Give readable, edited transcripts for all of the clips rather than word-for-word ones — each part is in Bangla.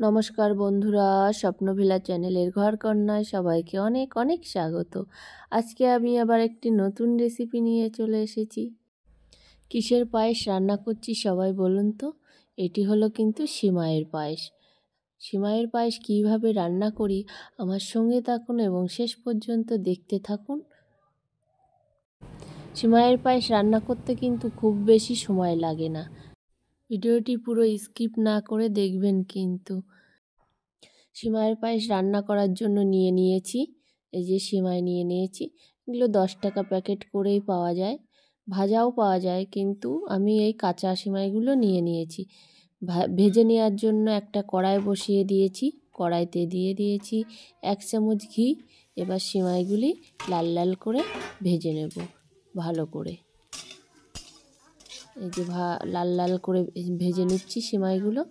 নমস্কার বন্ধুরা, স্বপ্নভিলা চ্যানেলের ঘরকন্যায় সবাইকে অনেক অনেক স্বাগত। আজকে আমি আবার একটি নতুন রেসিপি নিয়ে চলে এসেছি। কিসের পায়েস রান্না করছি সবাই বলুন তো? এটি হলো কিন্তু সিমাইয়ের পায়েস। সিমাইয়ের পায়েস কীভাবে রান্না করি আমার সঙ্গে থাকুন এবং শেষ পর্যন্ত দেখতে থাকুন। সিমাইয়ের পায়েস রান্না করতে কিন্তু খুব বেশি সময় লাগে না। ভিডিওটি পুরো স্কিপ না করে দেখবেন কিন্তু। সিমাইয়ের পায়েস রান্না করার জন্য নিয়ে নিয়েছি, এই যে সিমাই নিয়ে নিয়েছি। এগুলো 10 টাকা প্যাকেট করেই পাওয়া যায়, ভাজাও পাওয়া যায়, কিন্তু আমি এই কাঁচা সিমাইগুলো নিয়ে নিয়েছি। ভেজে নেওয়ার জন্য একটা কড়াই বসিয়ে দিয়েছি, কড়াইতে দিয়ে দিয়েছি 1 চামচ ঘি। এবার সিমাইগুলি লাল লাল করে ভেজে নেব ভালো করে। এই যে লাল লাল করে ভেজে নিচ্ছি সিমাইগুলো।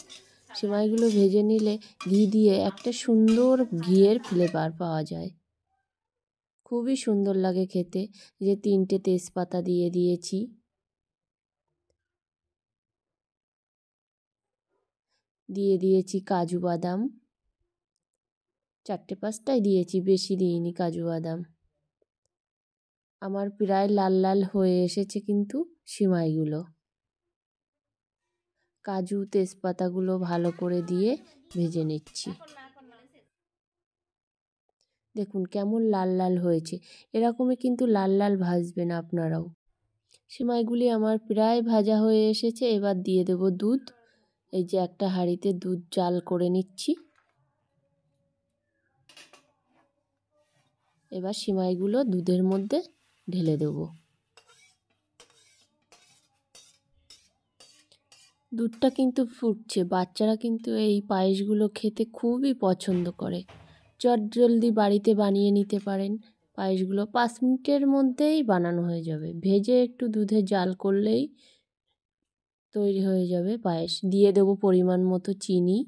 সিমাইগুলো ভেজে নিলে ঘি দিয়ে একটা সুন্দর ঘিয়ের ফ্লেভার পাওয়া যায়, খুবই সুন্দর লাগে খেতে। যে 3টে তেজপাতা দিয়ে দিয়েছি, দিয়ে দিয়েছি কাজু বাদাম, 4টে-5টাই দিয়েছি, বেশি দিইনি কাজু বাদাম। আমার প্রায় লাল লাল হয়ে এসেছে কিন্তু সিমাইগুলো। কাজু তেজপাতাগুলো ভালো করে দিয়ে ভেজে নিচ্ছি। দেখুন কেমন লাল লাল হয়েছে, এরকমই কিন্তু লাল লাল ভাজবেন আপনারাও। সিমাইগুলি আমার প্রায় ভাজা হয়ে এসেছে, এবার দিয়ে দেব দুধ। এই যে একটা হাঁড়িতে দুধ জাল করে নিচ্ছি। এবার সিমাইগুলো দুধের মধ্যে ঢেলে দেব। দুধটা কিন্তু ফুটছে, বাচ্চারা কিন্তু এই পায়েসগুলো খেতে খুবই পছন্দ করে। চটজলদি বাড়িতে বানিয়ে নিতে পারেন পায়েসগুলো, 5 মিনিটের মধ্যেই বানানো হয়ে যাবে। ভেজে একটু দুধে জাল করলেই তৈরি হয়ে যাবে পায়েস। দিয়ে দেব পরিমাণ মতো চিনি,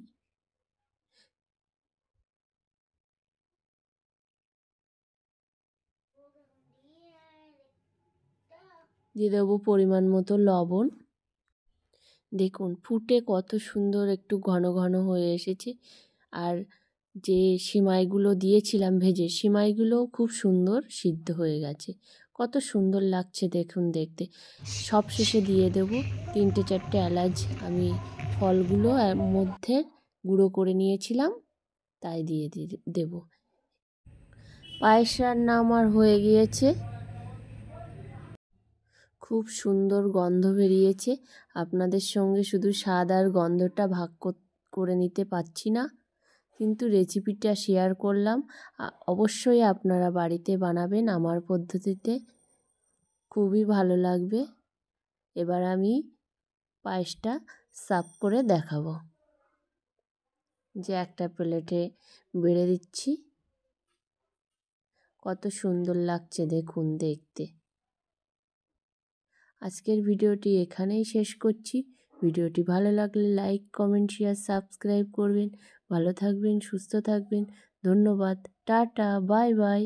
দিয়ে দেবো পরিমাণ মতো লবণ। দেখুন ফুটে কত সুন্দর একটু ঘন ঘন হয়ে এসেছে। আর যে সিমাইগুলো দিয়েছিলাম ভেজে, সিমাইগুলোও খুব সুন্দর সিদ্ধ হয়ে গেছে, কত সুন্দর লাগছে দেখুন দেখতে। সব শেষে দিয়ে দেব 3টে-4টে এলাচ, আমি ফলগুলো মধ্যে গুঁড়ো করে নিয়েছিলাম তাই দিয়ে দেব। পায়েস রান্না আমার হয়ে গিয়েছে, খুব সুন্দর গন্ধ বেরিয়েছে। আপনাদের সঙ্গে শুধু স্বাদ আর গন্ধটা ভাগ করে নিতে পারছি না, কিন্তু রেসিপিটা শেয়ার করলাম। অবশ্যই আপনারা বাড়িতে বানাবেন আমার পদ্ধতিতে, খুবই ভালো লাগবে। এবার আমি পায়েসটা সার্ভ করে দেখাবো। যে একটা প্লেটে বেড়ে দিচ্ছি, কত সুন্দর লাগছে দেখুন দেখতে। আজকের ভিডিওটি এখানেই শেষ করছি। ভিডিওটি ভালো লাগলে লাইক, কমেন্ট, শেয়ার, সাবস্ক্রাইব করবেন। ভালো থাকবেন, সুস্থ থাকবেন। ধন্যবাদ, টাটা, বাই বাই।